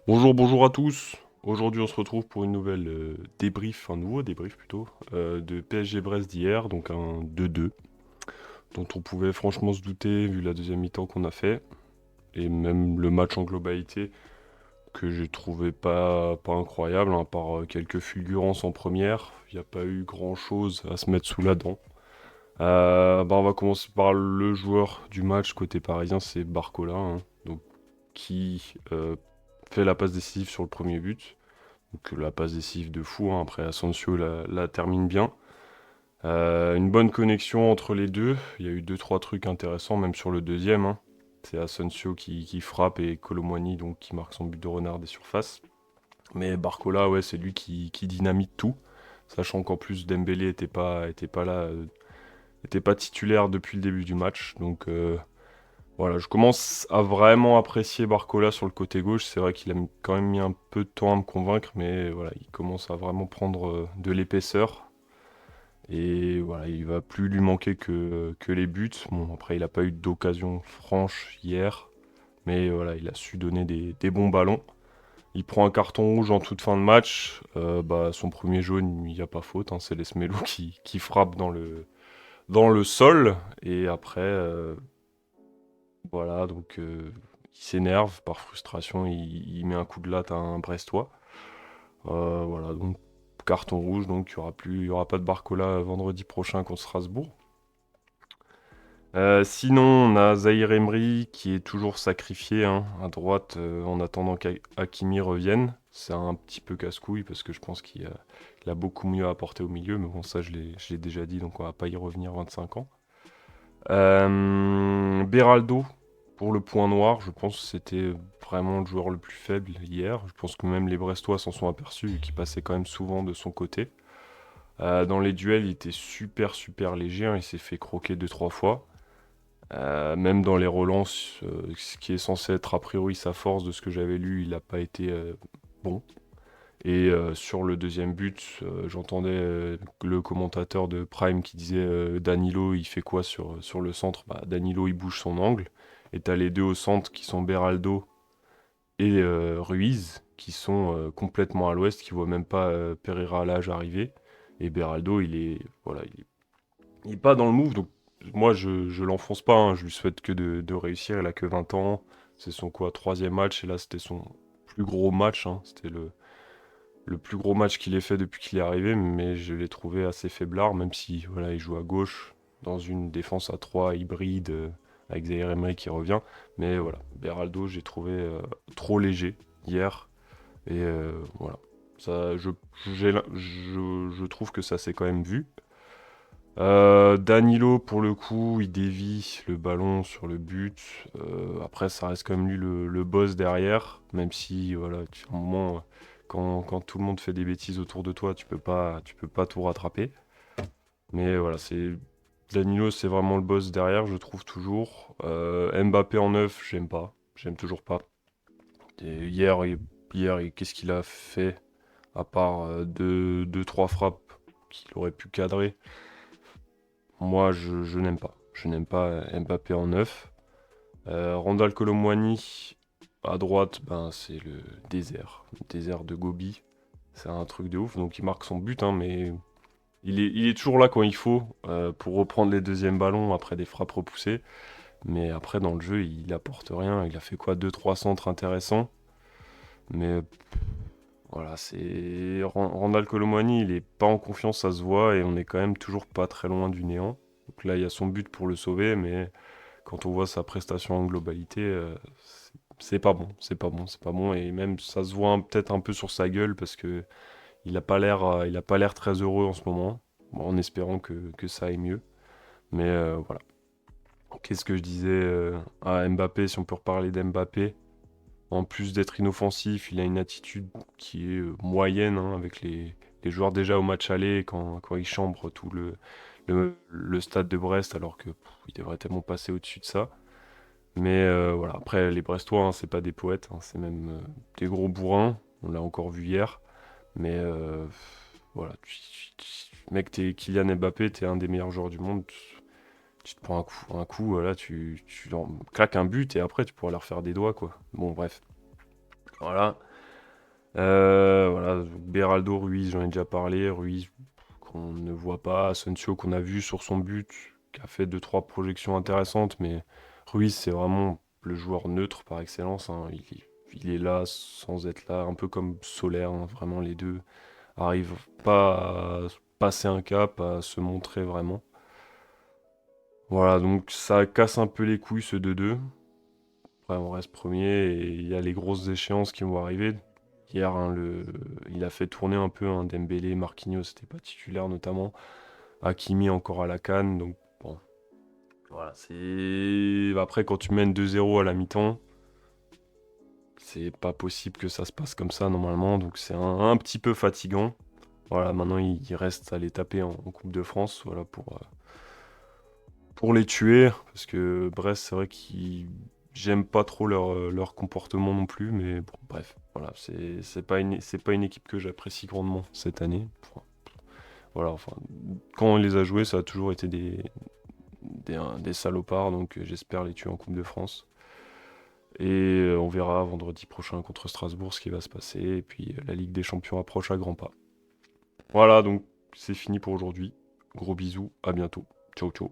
Bonjour, bonjour à tous. Aujourd'hui, on se retrouve pour une nouvelle débrief, un nouveau débrief plutôt, de PSG Brest d'hier, donc un 2-2, dont on pouvait franchement se douter vu la deuxième mi-temps qu'on a fait, et même le match en globalité que j'ai trouvé pas incroyable, hein, à part quelques fulgurances en première. Il n'y a pas eu grand-chose à se mettre sous la dent. On va commencer par le joueur du match côté parisien, c'est Barcola, hein, donc, qui fait la passe décisive sur le premier but. Donc la passe décisive de fou, hein. Après Asensio la termine bien. Une bonne connexion entre les deux. Il y a eu deux trois trucs intéressants, même sur le deuxième, hein. C'est Asensio qui frappe et Colomwani donc qui marque son but de renard des surfaces. Mais Barcola, ouais, c'est lui qui dynamite tout. Sachant qu'en plus Dembélé était pas là, était pas titulaire depuis le début du match. Donc voilà, je commence à vraiment apprécier Barcola sur le côté gauche. C'est vrai qu'il a quand même mis un peu de temps à me convaincre, mais voilà, il commence à vraiment prendre de l'épaisseur. Et voilà, il va plus lui manquer que les buts. Bon, après, il n'a pas eu d'occasion franche hier, mais voilà, il a su donner des bons ballons. Il prend un carton rouge en toute fin de match. Son premier jaune, il n'y a pas faute, hein. C'est Lesmelo qui frappe dans le sol. Et après, voilà, donc il s'énerve par frustration, il met un coup de latte à un Brestois. Voilà, donc carton rouge, donc il y aura pas de Barcola vendredi prochain contre Strasbourg. Sinon, on a Zahir Emery qui est toujours sacrifié, hein, à droite en attendant qu'Hakimi revienne. C'est un petit peu casse-couille parce que je pense qu'il a beaucoup mieux à apporter au milieu, mais bon, ça je l'ai déjà dit, donc on va pas y revenir 25 ans. Beraldo, pour le point noir, je pense que c'était vraiment le joueur le plus faible hier. Je pense que même les Brestois s'en sont aperçus, vu qu'il passait quand même souvent de son côté. Dans les duels, il était super super léger, hein, il s'est fait croquer deux trois fois. Même dans les relances, ce qui est censé être a priori sa force de ce que j'avais lu, il n'a pas été bon. Et sur le deuxième but, j'entendais le commentateur de Prime qui disait Danilo, il fait quoi sur le centre? Bah, Danilo, il bouge son angle. Et t'as les deux au centre qui sont Beraldo et Ruiz, qui sont complètement à l'ouest, qui voient même pas Pereira à l'âge arriver. Et Beraldo, il est pas dans le move, donc moi je l'enfonce pas, hein. Je lui souhaite que de réussir. Il a que 20 ans. C'est son quoi, troisième match, et là c'était son plus gros match, hein. C'était le plus gros match qu'il ait fait depuis qu'il est arrivé, mais je l'ai trouvé assez faiblard, même si voilà, il joue à gauche dans une défense à 3 hybride avec Zaire Emery qui revient. Mais voilà, Beraldo, j'ai trouvé trop léger hier. Et voilà, ça, je trouve que ça s'est quand même vu. Danilo, pour le coup, il dévie le ballon sur le but. Après, ça reste comme lui le boss derrière, même si, voilà, à un moment, quand tout le monde fait des bêtises autour de toi, tu peux pas tout rattraper. Mais voilà, Danilo, c'est vraiment le boss derrière, je trouve toujours. Mbappé en neuf, j'aime pas, j'aime toujours pas. Et qu'est-ce qu'il a fait à part deux, trois frappes qu'il aurait pu cadrer? Moi, je n'aime pas. Je n'aime pas Mbappé en neuf. Randal Colomwani à droite, ben c'est le désert de Gobi. C'est un truc de ouf. Donc il marque son but, hein, mais il est toujours là quand il faut pour reprendre les deuxièmes ballons après des frappes repoussées. Mais après dans le jeu, il apporte rien. Il a fait quoi, deux trois centres intéressants. Mais voilà, c'est Randal Colomwani, il est pas en confiance, ça se voit, et on est quand même toujours pas très loin du néant. Donc là, il y a son but pour le sauver, mais quand on voit sa prestation en globalité, c'est pas bon, c'est pas bon, c'est pas bon. Et même ça se voit peut-être un peu sur sa gueule parce que il a pas l'air très heureux en ce moment. Bon, en espérant que ça aille mieux. Mais voilà. Qu'est-ce que je disais à Mbappé, si on peut reparler d'Mbappé? En plus d'être inoffensif, il a une attitude qui est moyenne, hein, avec les joueurs déjà au match aller quand il chambre tout le stade de Brest, alors que il devrait tellement passer au-dessus de ça. Mais voilà, après les Brestois, hein, c'est pas des poètes, hein, c'est même des gros bourrins. On l'a encore vu hier. Mais voilà, mec, t'es Kylian Mbappé, t'es un des meilleurs joueurs du monde. Tu te prends un coup, voilà, tu claques un but et après tu pourras leur faire des doigts, quoi. Bon, bref. Voilà. Voilà, donc Beraldo, Ruiz, j'en ai déjà parlé. Ruiz, qu'on ne voit pas. Asensio, qu'on a vu sur son but, qui a fait deux trois projections intéressantes. Mais Ruiz, c'est vraiment le joueur neutre par excellence, hein. Il est là sans être là, un peu comme Solaire, hein. Vraiment, les deux arrivent pas à passer un cap, à se montrer vraiment. Voilà, donc ça casse un peu les couilles ce 2-2. Après, on reste premier et il y a les grosses échéances qui vont arriver. Hier, hein, il a fait tourner un peu, hein, Dembélé, Marquinhos, c'était pas titulaire notamment. Hakimi encore à la canne, donc bon. Voilà, c'est. Après, quand tu mènes 2-0 à la mi-temps, c'est pas possible que ça se passe comme ça normalement, donc c'est un petit peu fatigant. Voilà, maintenant il reste à les taper en Coupe de France, voilà, pour les tuer, parce que Brest, c'est vrai qu'ils. J'aime pas trop leur comportement non plus, mais bon, bref, voilà, c'est pas une équipe que j'apprécie grandement cette année. Voilà, enfin, quand on les a joués, ça a toujours été des salopards, donc j'espère les tuer en Coupe de France. Et on verra vendredi prochain contre Strasbourg ce qui va se passer, et puis la Ligue des Champions approche à grands pas. Voilà, donc c'est fini pour aujourd'hui. Gros bisous, à bientôt. Ciao ciao.